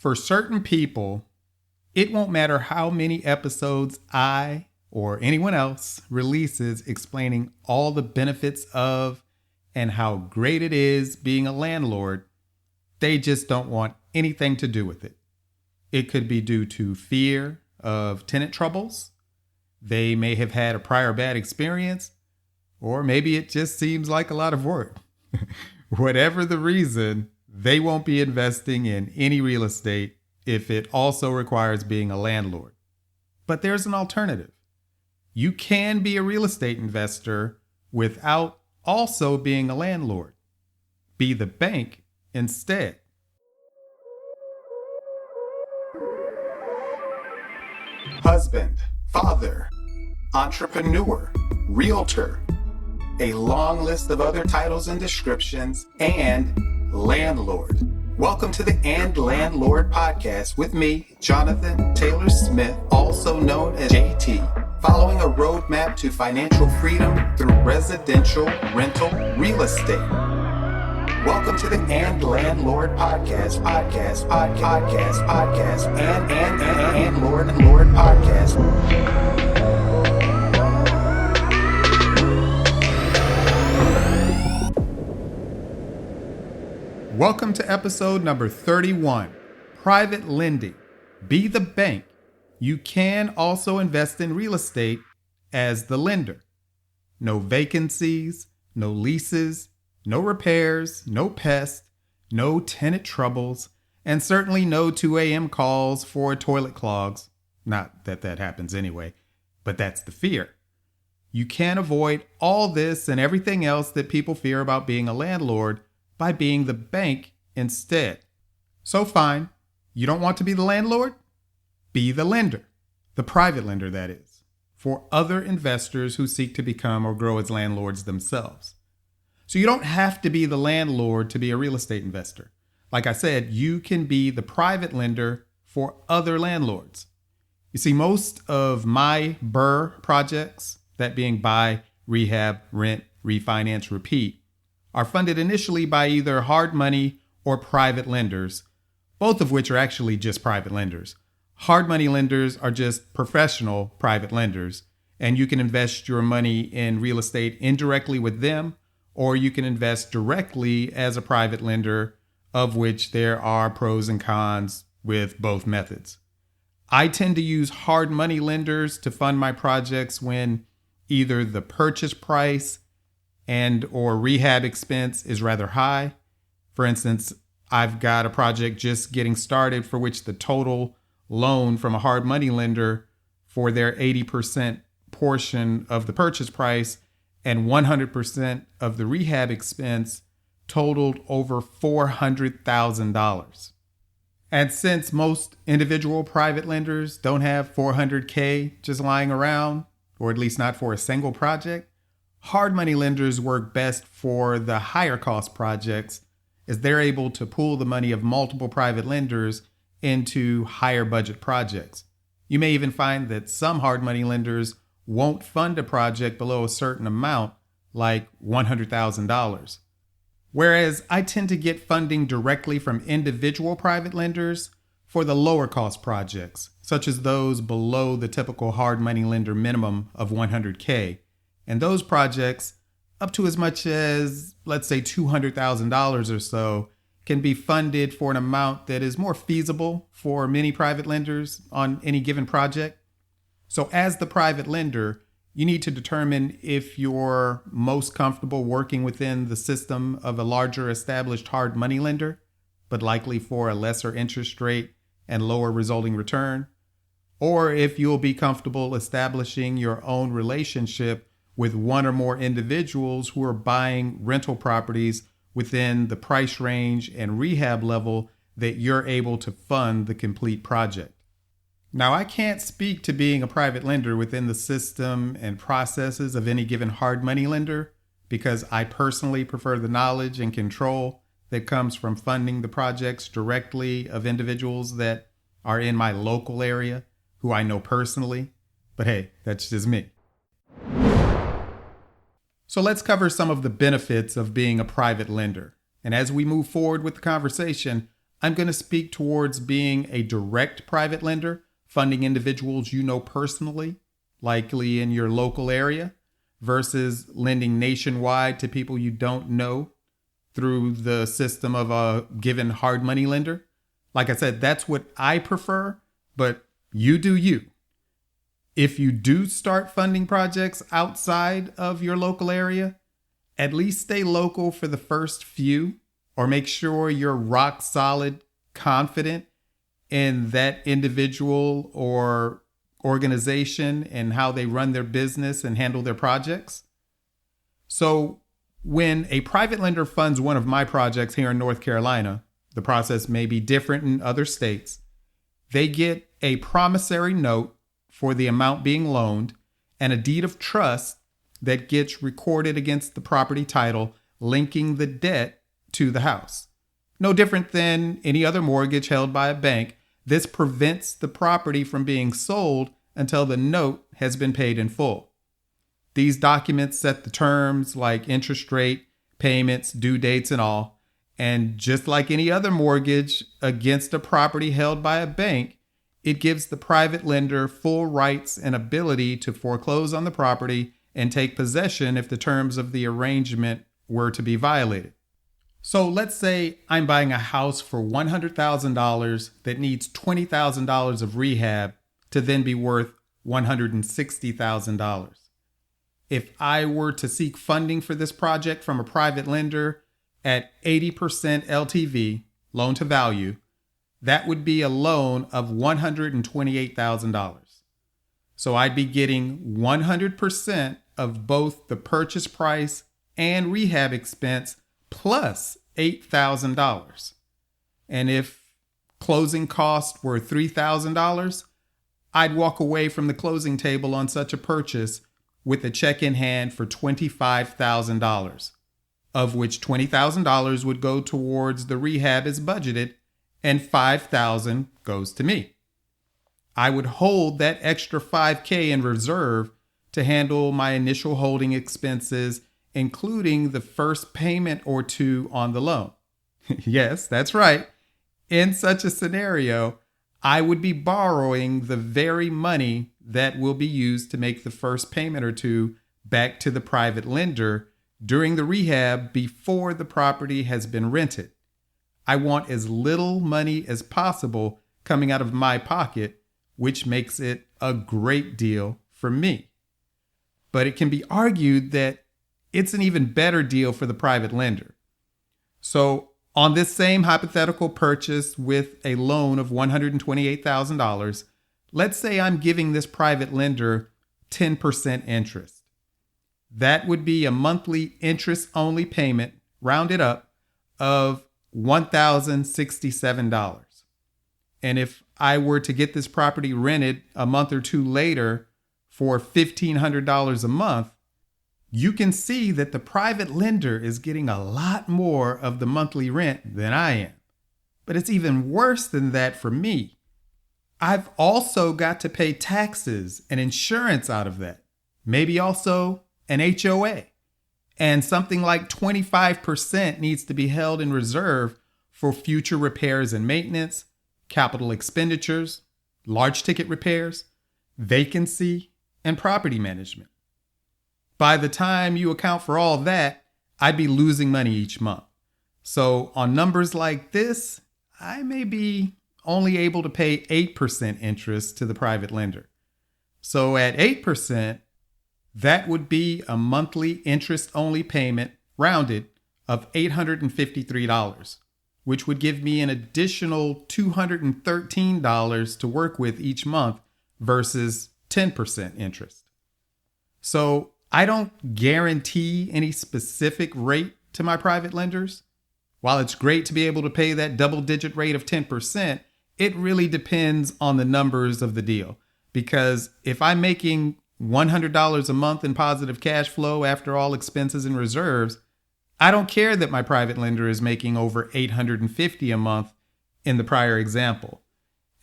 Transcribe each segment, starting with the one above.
For certain people, it won't matter how many episodes I or anyone else releases explaining all the benefits of and how great it is being a landlord. They just don't want anything to do with it. It could be due to fear of tenant troubles. They may have had a prior bad experience, or maybe it just seems like a lot of work. Whatever the reason, they won't be investing in any real estate if it also requires being a landlord. But there's an alternative. You can be a real estate investor without also being a landlord. Be the bank instead. Husband, father, entrepreneur, realtor, a long list of other titles and descriptions, and landlord. Welcome to the And Landlord podcast with me, Jonathan Taylor Smith, also known as JT, following a roadmap to financial freedom through residential rental real estate. Welcome to the And Landlord podcast, and Lord podcast. Welcome to episode number 31, Private Lending. Be the bank. You can also invest in real estate as the lender. No vacancies, no leases, no repairs, no pests, no tenant troubles, and certainly no 2 a.m. calls for toilet clogs. Not that that happens anyway, but that's the fear. You can avoid all this and everything else that people fear about being a landlord by being the bank instead. So fine, you don't want to be the landlord? Be the lender, the private lender that is, for other investors who seek to become or grow as landlords themselves. So you don't have to be the landlord to be a real estate investor. Like I said, you can be the private lender for other landlords. You see, most of my BRRRR projects, that being buy, rehab, rent, refinance, repeat, are funded initially by either hard money or private lenders, both of which are actually just private lenders. Hard money lenders are just professional private lenders, and you can invest your money in real estate indirectly with them, or you can invest directly as a private lender, of which there are pros and cons with both methods. I tend to use hard money lenders to fund my projects when either the purchase price and or rehab expense is rather high. For instance, I've got a project just getting started for which the total loan from a hard money lender for their 80% portion of the purchase price and 100% of the rehab expense totaled over $400,000. And since most individual private lenders don't have $400K just lying around, or at least not for a single project, hard money lenders work best for the higher cost projects as they're able to pool the money of multiple private lenders into higher budget projects. You may even find that some hard money lenders won't fund a project below a certain amount, like $100,000. Whereas I tend to get funding directly from individual private lenders for the lower cost projects, such as those below the typical hard money lender minimum of $100K. And those projects, up to as much as, let's say, $200,000 or so, can be funded for an amount that is more feasible for many private lenders on any given project. So as the private lender, you need to determine if you're most comfortable working within the system of a larger established hard money lender, but likely for a lesser interest rate and lower resulting return, or if you'll be comfortable establishing your own relationship with one or more individuals who are buying rental properties within the price range and rehab level that you're able to fund the complete project. Now, I can't speak to being a private lender within the system and processes of any given hard money lender because I personally prefer the knowledge and control that comes from funding the projects directly of individuals that are in my local area who I know personally. But hey, that's just me. So let's cover some of the benefits of being a private lender. And as we move forward with the conversation, I'm going to speak towards being a direct private lender, funding individuals you know personally, likely in your local area, versus lending nationwide to people you don't know through the system of a given hard money lender. Like I said, that's what I prefer, but you do you. If you do start funding projects outside of your local area, at least stay local for the first few, or make sure you're rock solid, confident in that individual or organization and how they run their business and handle their projects. So when a private lender funds one of my projects here in North Carolina, the process may be different in other states. They get a promissory note for the amount being loaned and a deed of trust that gets recorded against the property title, linking the debt to the house. No different than any other mortgage held by a bank, this prevents the property from being sold until the note has been paid in full. These documents set the terms like interest rate, payments, due dates, and all. And just like any other mortgage against a property held by a bank, it gives the private lender full rights and ability to foreclose on the property and take possession if the terms of the arrangement were to be violated. So let's say I'm buying a house for $100,000 that needs $20,000 of rehab to then be worth $160,000. If I were to seek funding for this project from a private lender at 80% LTV, loan to value, that would be a loan of $128,000. So I'd be getting 100% of both the purchase price and rehab expense plus $8,000. And if closing costs were $3,000, I'd walk away from the closing table on such a purchase with a check in hand for $25,000, of which $20,000 would go towards the rehab as budgeted and $5,000 goes to me. I would hold that extra $5,000 in reserve to handle my initial holding expenses, including the first payment or two on the loan. Yes, that's right. In such a scenario, I would be borrowing the very money that will be used to make the first payment or two back to the private lender during the rehab before the property has been rented. I want as little money as possible coming out of my pocket, which makes it a great deal for me. But it can be argued that it's an even better deal for the private lender. So on this same hypothetical purchase with a loan of $128,000, let's say I'm giving this private lender 10% interest. That would be a monthly interest-only payment, rounded up, of $1,067. And if I were to get this property rented a month or two later for $1,500 a month, you can see that the private lender is getting a lot more of the monthly rent than I am. But it's even worse than that for me. I've also got to pay taxes and insurance out of that. Maybe also an HOA. And something like 25% needs to be held in reserve for future repairs and maintenance, capital expenditures, large ticket repairs, vacancy, and property management. By the time you account for all that, I'd be losing money each month. So on numbers like this, I may be only able to pay 8% interest to the private lender. So at 8%, that would be a monthly interest-only payment, rounded, of $853, which would give me an additional $213 to work with each month versus 10% interest. So I don't guarantee any specific rate to my private lenders. While it's great to be able to pay that double-digit rate of 10%, it really depends on the numbers of the deal. Because if I'm making $100 a month in positive cash flow after all expenses and reserves, I don't care that my private lender is making over $850 a month in the prior example,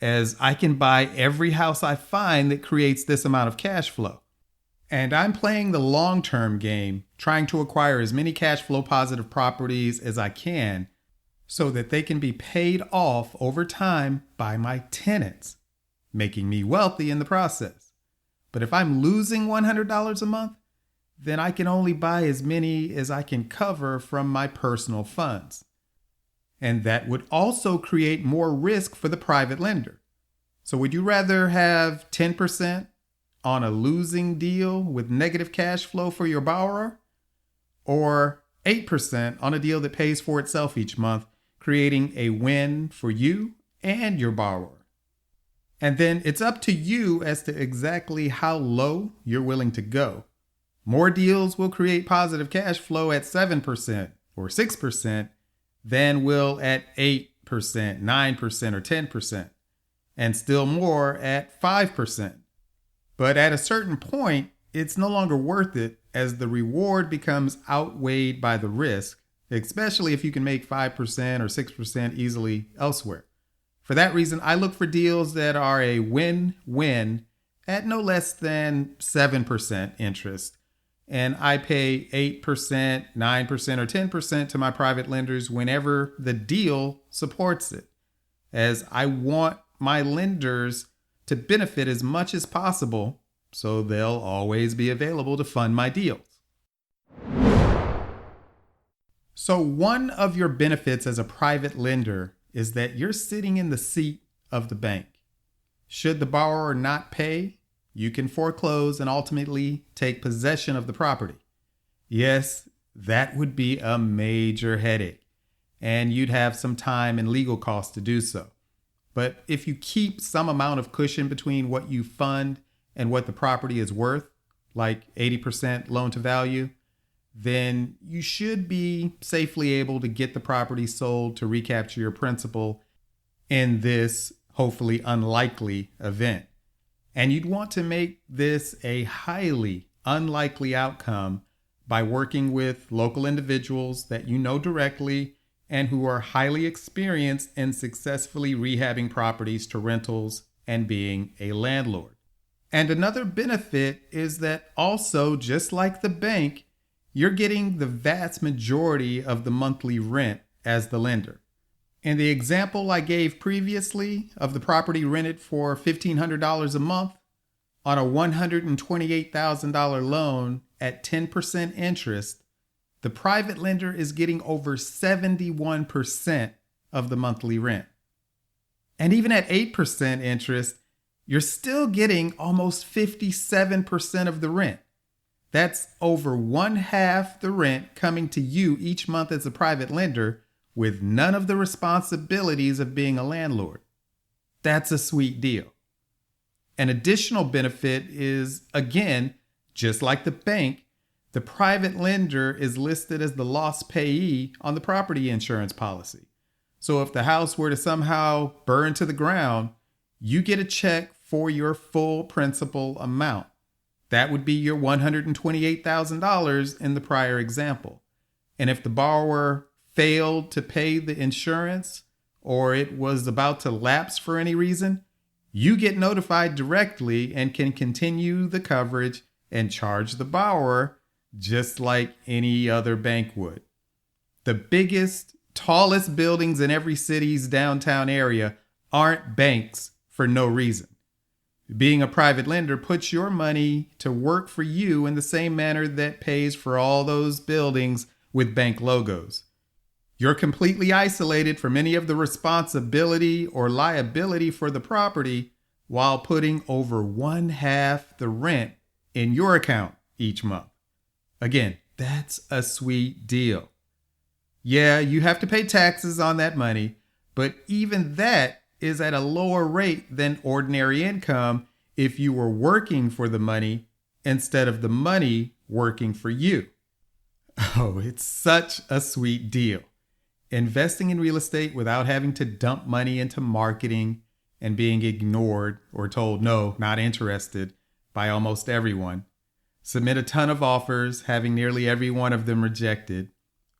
as I can buy every house I find that creates this amount of cash flow. And I'm playing the long-term game, trying to acquire as many cash flow positive properties as I can. so that they can be paid off over time by my tenants, making me wealthy in the process. But if I'm losing $100 a month, then I can only buy as many as I can cover from my personal funds. And that would also create more risk for the private lender. So would you rather have 10% on a losing deal with negative cash flow for your borrower, or 8% on a deal that pays for itself each month, creating a win for you and your borrower? And then it's up to you as to exactly how low you're willing to go. More deals will create positive cash flow at 7% or 6% than will at 8%, 9%, or 10%, and still more at 5%. But at a certain point, it's no longer worth it, as the reward becomes outweighed by the risk, especially if you can make 5% or 6% easily elsewhere. For that reason, I look for deals that are a win-win at no less than 7% interest. And I pay 8%, 9%, or 10% to my private lenders whenever the deal supports it, as I want my lenders to benefit as much as possible, so they'll always be available to fund my deals. So one of your benefits as a private lender is that you're sitting in the seat of the bank. Should the borrower not pay, you can foreclose and ultimately take possession of the property. Yes, that would be a major headache, and you'd have some time and legal costs to do so. But if you keep some amount of cushion between what you fund and what the property is worth, like 80% loan to value, then you should be safely able to get the property sold to recapture your principal in this hopefully unlikely event. And you'd want to make this a highly unlikely outcome by working with local individuals that you know directly and who are highly experienced in successfully rehabbing properties to rentals and being a landlord. And another benefit is that also, just like the bank, you're getting the vast majority of the monthly rent as the lender. In the example I gave previously of the property rented for $1,500 a month on a $128,000 loan at 10% interest, the private lender is getting over 71% of the monthly rent. And even at 8% interest, you're still getting almost 57% of the rent. That's over one half the rent coming to you each month as a private lender, with none of the responsibilities of being a landlord. That's a sweet deal. An additional benefit is, again, just like the bank, the private lender is listed as the loss payee on the property insurance policy. So if the house were to somehow burn to the ground, you get a check for your full principal amount. That would be your $128,000 in the prior example. And if the borrower failed to pay the insurance, or it was about to lapse for any reason, you get notified directly and can continue the coverage and charge the borrower just like any other bank would. The biggest, tallest buildings in every city's downtown area aren't banks for no reason. Being a private lender puts your money to work for you in the same manner that pays for all those buildings with bank logos. You're completely isolated from any of the responsibility or liability for the property while putting over one half the rent in your account each month. Again, that's a sweet deal. Yeah, you have to pay taxes on that money, but even that is at a lower rate than ordinary income if you were working for the money instead of the money working for you. Oh, it's such a sweet deal. Investing in real estate without having to dump money into marketing and being ignored or told no, not interested by almost everyone. Submit a ton of offers, having nearly every one of them rejected.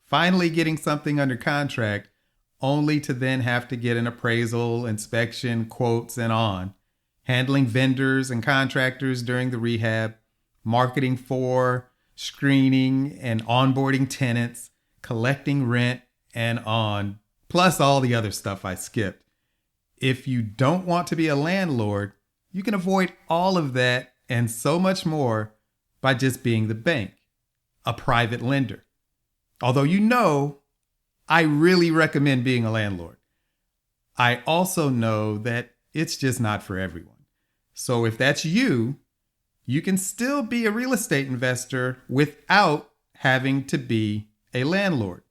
Finally getting something under contract, only to then have to get an appraisal, inspection, quotes, and on. Handling vendors and contractors during the rehab, marketing for, screening, and onboarding tenants, collecting rent, and on plus all the other stuff I skipped. If you don't want to be a landlord, you can avoid all of that and so much more by just being the bank, a private lender. Although I really recommend being a landlord. I also know that it's just not for everyone. So if that's you, you can still be a real estate investor without having to be a landlord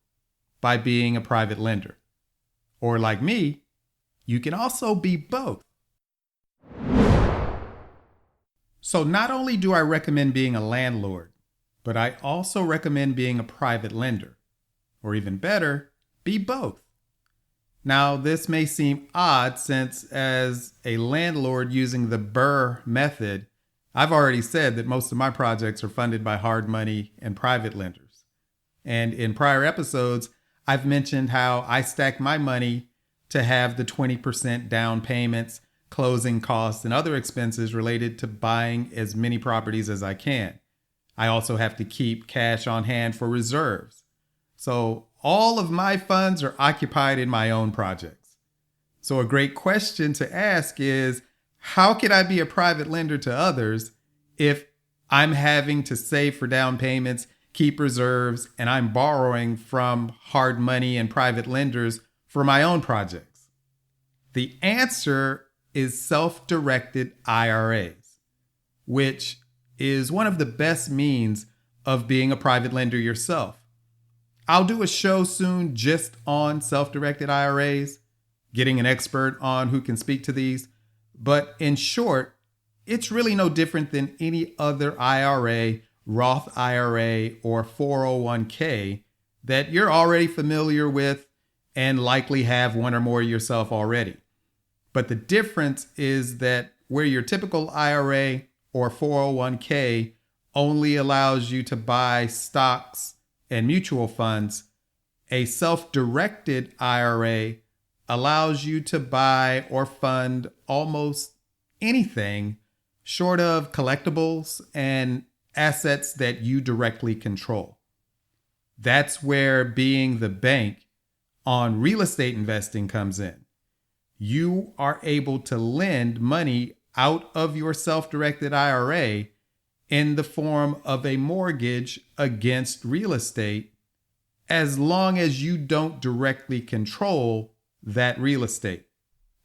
by being a private lender. Or like me, you can also be both. So not only do I recommend being a landlord, but I also recommend being a private lender. Or even better, be both. Now, this may seem odd since as a landlord using the BRRRR method, I've already said that most of my projects are funded by hard money and private lenders. And in prior episodes, I've mentioned how I stack my money to have the 20% down payments, closing costs, and other expenses related to buying as many properties as I can. I also have to keep cash on hand for reserves. So all of my funds are occupied in my own projects. So a great question to ask is, how can I be a private lender to others if I'm having to save for down payments, keep reserves, and I'm borrowing from hard money and private lenders for my own projects? The answer is self-directed IRAs, which is one of the best means of being a private lender yourself. I'll do a show soon just on self-directed IRAs, getting an expert on who can speak to these. But in short, it's really no different than any other IRA, Roth IRA, or 401k that you're already familiar with and likely have one or more yourself already. But the difference is that where your typical IRA or 401k only allows you to buy stocks and mutual funds, a self-directed IRA allows you to buy or fund almost anything short of collectibles and assets that you directly control. That's where being the bank on real estate investing comes in. You are able to lend money out of your self-directed IRA in the form of a mortgage against real estate, as long as you don't directly control that real estate.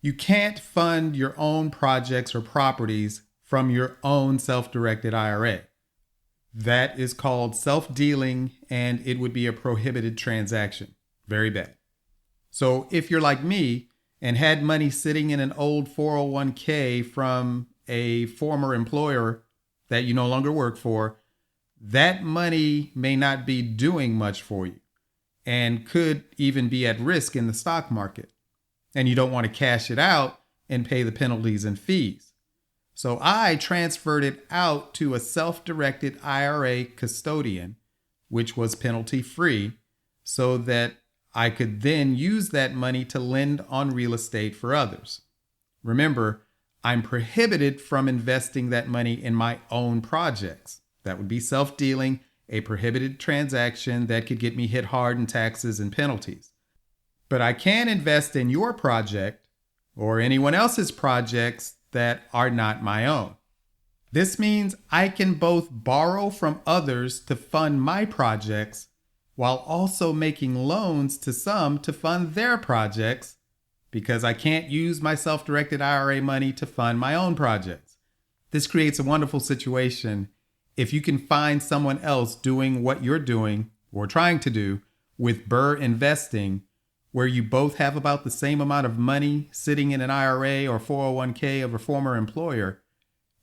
You can't fund your own projects or properties from your own self-directed IRA. That is called self-dealing, and it would be a prohibited transaction. Very bad. So if you're like me and had money sitting in an old 401k from a former employer that you no longer work for, that money may not be doing much for you and could even be at risk in the stock market. And you don't want to cash it out and pay the penalties and fees. So I transferred it out to a self-directed IRA custodian, which was penalty free, so that I could then use that money to lend on real estate for others. Remember, I'm prohibited from investing that money in my own projects. That would be self-dealing, a prohibited transaction that could get me hit hard in taxes and penalties. But I can invest in your project or anyone else's projects that are not my own. This means I can both borrow from others to fund my projects while also making loans to some to fund their projects, because I can't use my self-directed IRA money to fund my own projects. This creates a wonderful situation if you can find someone else doing what you're doing or trying to do with BRRRR investing, where you both have about the same amount of money sitting in an IRA or 401k of a former employer.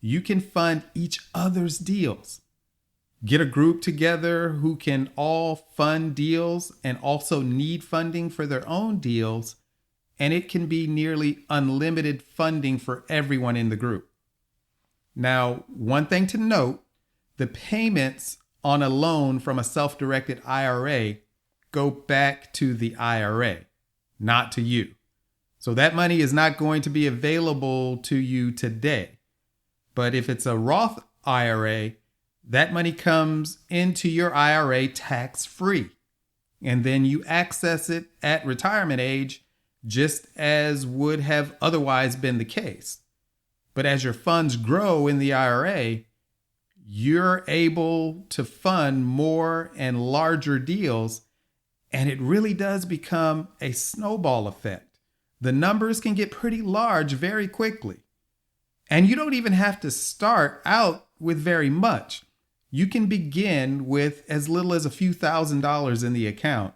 You can fund each other's deals. Get a group together who can all fund deals and also need funding for their own deals, and it can be nearly unlimited funding for everyone in the group. Now, one thing to note, the payments on a loan from a self-directed IRA go back to the IRA, not to you. So that money is not going to be available to you today. But if it's a Roth IRA, that money comes into your IRA tax-free. and then you access it at retirement age, just as would have otherwise been the case. But as your funds grow in the IRA, you're able to fund more and larger deals, and it really does become a snowball effect. The numbers can get pretty large very quickly. And you don't even have to start out with very much. You can begin with as little as a few $1,000s in the account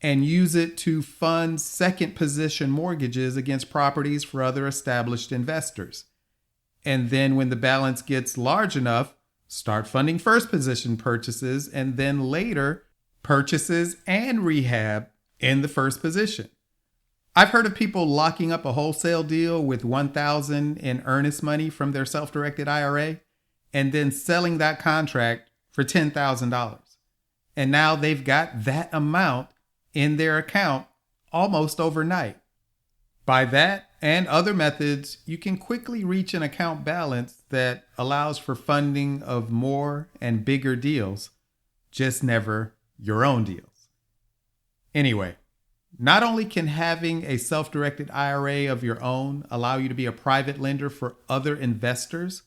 and use it to fund second position mortgages against properties for other established investors. And then when the balance gets large enough, start funding first position purchases, and then later purchases and rehab in the first position. I've heard of people locking up a wholesale deal with $1,000 in earnest money from their self-directed IRA and then selling that contract for $10,000. And now they've got that amount in their account almost overnight. By that and other methods, you can quickly reach an account balance that allows for funding of more and bigger deals, just never your own deals. Anyway, not only can having a self-directed IRA of your own allow you to be a private lender for other investors,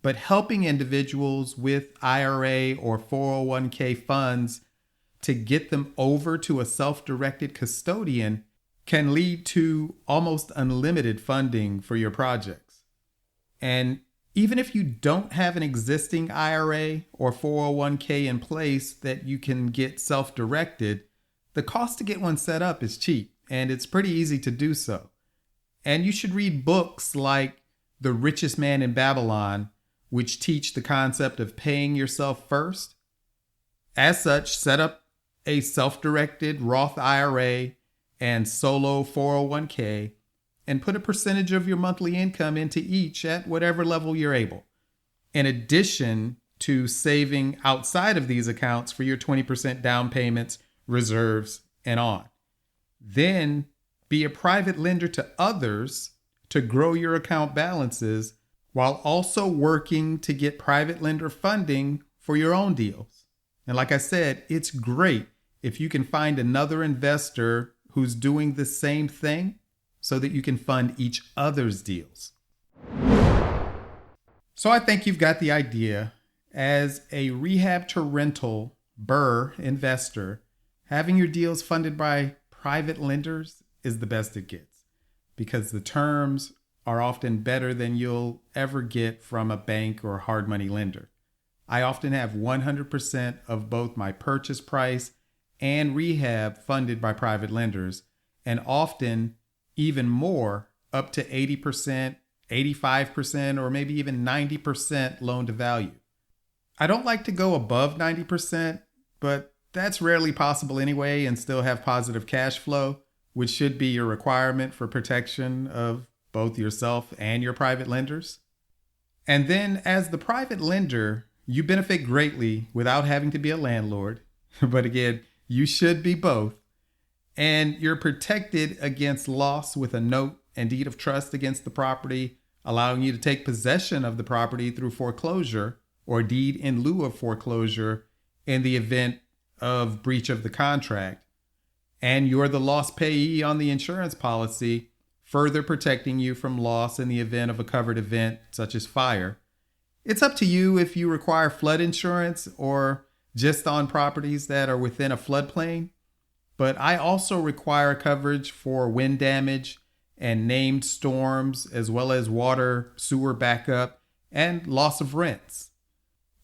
but helping individuals with IRA or 401k funds to get them over to a self-directed custodian can lead to almost unlimited funding for your projects. And even if you don't have an existing IRA or 401k in place that you can get self-directed, the cost to get one set up is cheap, and it's pretty easy to do so. And you should read books like The Richest Man in Babylon, which teach the concept of paying yourself first. As such, set up a self-directed Roth IRA and solo 401k and put a percentage of your monthly income into each at whatever level you're able, in addition to saving outside of these accounts for your 20% down payments, reserves, and on. Then be a private lender to others to grow your account balances while also working to get private lender funding for your own deals. And like I said, it's great if you can find another investor who's doing the same thing so that you can fund each other's deals. So I think you've got the idea. As a rehab to rental BRRRR investor, having your deals funded by private lenders is the best it gets because the terms are often better than you'll ever get from a bank or hard money lender. I often have 100% of both my purchase price and rehab funded by private lenders, and often even more, up to 80%, 85%, or maybe even 90% loan to value. I don't like to go above 90%, but that's rarely possible anyway, and still have positive cash flow, which should be your requirement for protection of both yourself and your private lenders. And then as the private lender, you benefit greatly without having to be a landlord. But again, you should be both. And you're protected against loss with a note and deed of trust against the property, allowing you to take possession of the property through foreclosure or deed in lieu of foreclosure in the event of breach of the contract. And you're the loss payee on the insurance policy, further protecting you from loss in the event of a covered event such as fire. It's up to you if you require flood insurance or just on properties that are within a floodplain. But I also require coverage for wind damage and named storms, as well as water, sewer backup, and loss of rents.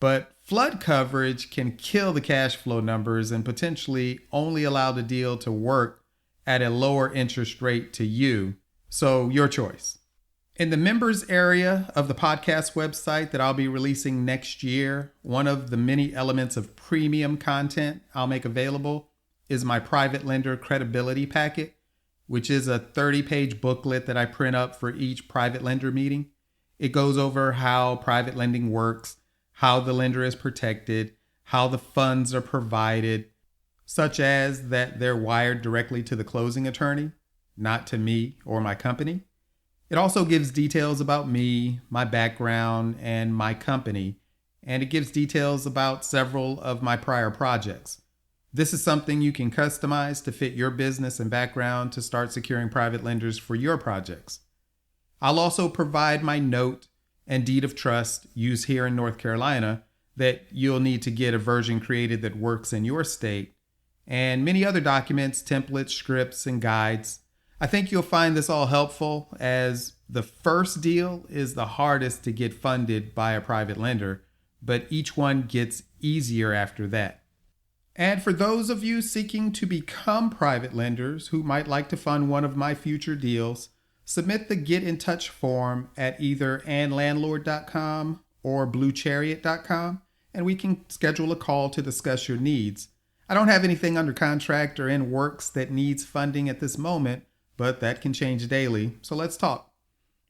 But flood coverage can kill the cash flow numbers and potentially only allow the deal to work at a lower interest rate to you. So your choice. In the members area of the podcast website that I'll be releasing next year, one of the many elements of premium content I'll make available is my private lender credibility packet, which is a 30-page booklet that I print up for each private lender meeting. It goes over how private lending works, how the lender is protected, how the funds are provided, such as that they're wired directly to the closing attorney, not to me or my company. It also gives details about me, my background, and my company, and it gives details about several of my prior projects. This is something you can customize to fit your business and background to start securing private lenders for your projects. I'll also provide my note and deed of trust used here in North Carolina that you'll need to get a version created that works in your state, and many other documents, templates, scripts, and guides. I think you'll find this all helpful, as the first deal is the hardest to get funded by a private lender, but each one gets easier after that. And for those of you seeking to become private lenders who might like to fund one of my future deals, submit the Get in Touch form at either andlandlord.com or bluechariot.com, and we can schedule a call to discuss your needs. I don't have anything under contract or in works that needs funding at this moment, but that can change daily, so let's talk.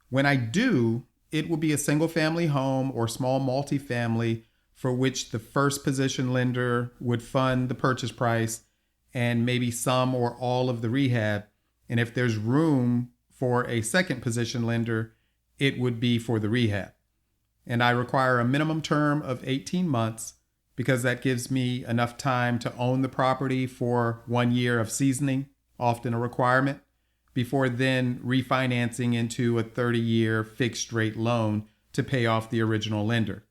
When I do, it will be a single family home or small multifamily for which the first position lender would fund the purchase price and maybe some or all of the rehab. And if there's room for a second position lender, it would be for the rehab. And I require a minimum term of 18 months because that gives me enough time to own the property for 1 year of seasoning, often a requirement, before then refinancing into a 30-year fixed rate loan to pay off the original lender.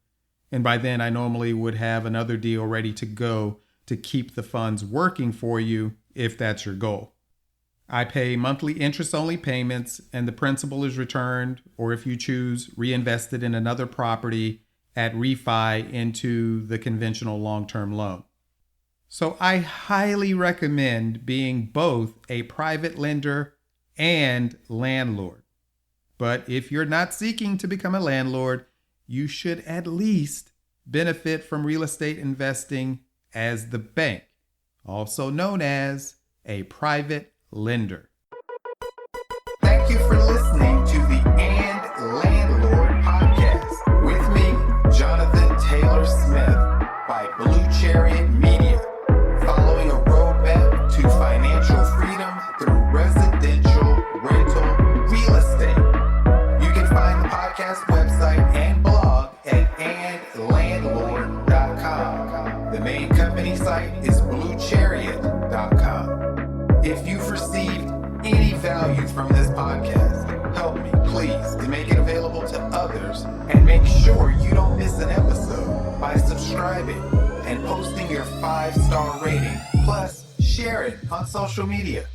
And by then I normally would have another deal ready to go to keep the funds working for you if that's your goal. I pay monthly interest-only payments, and the principal is returned, or if you choose, reinvested in another property at refi into the conventional long-term loan. So I highly recommend being both a private lender and landlord. But if you're not seeking to become a landlord, you should at least benefit from real estate investing as the bank, also known as a private lender. Thank you for listening to the And Landlord podcast with me, Jonathan Taylor Smith, by Blue Chariot Media, following a roadmap to financial freedom through residential rental real estate. You can find the podcast website and blog at andlandlord.com. The main company site is bluechariot.com. If you've received any value from this podcast, help me, please, to make it available to others, and make sure you don't miss an episode by subscribing and posting your 5-star rating. Plus, share it on social media.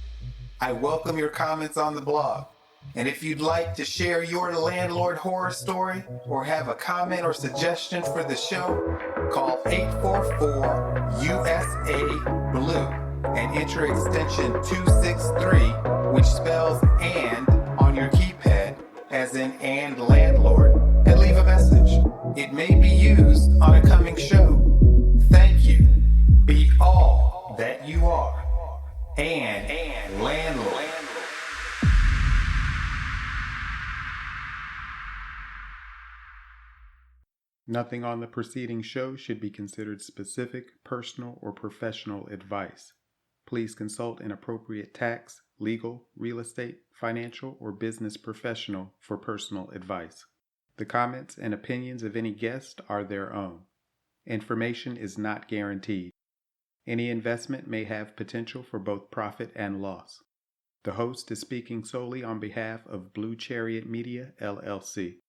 I welcome your comments on the blog. And if you'd like to share your landlord horror story or have a comment or suggestion for the show, call 844-USA-BLUE and enter extension 263, which spells "and" on your keypad, as in "and landlord," and leave a message. It may be used on a coming show. Thank you. Be all that you are. And landlord. Nothing on the preceding show should be considered specific, personal, or professional advice. Please consult an appropriate tax, legal, real estate, financial, or business professional for personal advice. The comments and opinions of any guest are their own. Information is not guaranteed. Any investment may have potential for both profit and loss. The host is speaking solely on behalf of Blue Chariot Media, LLC.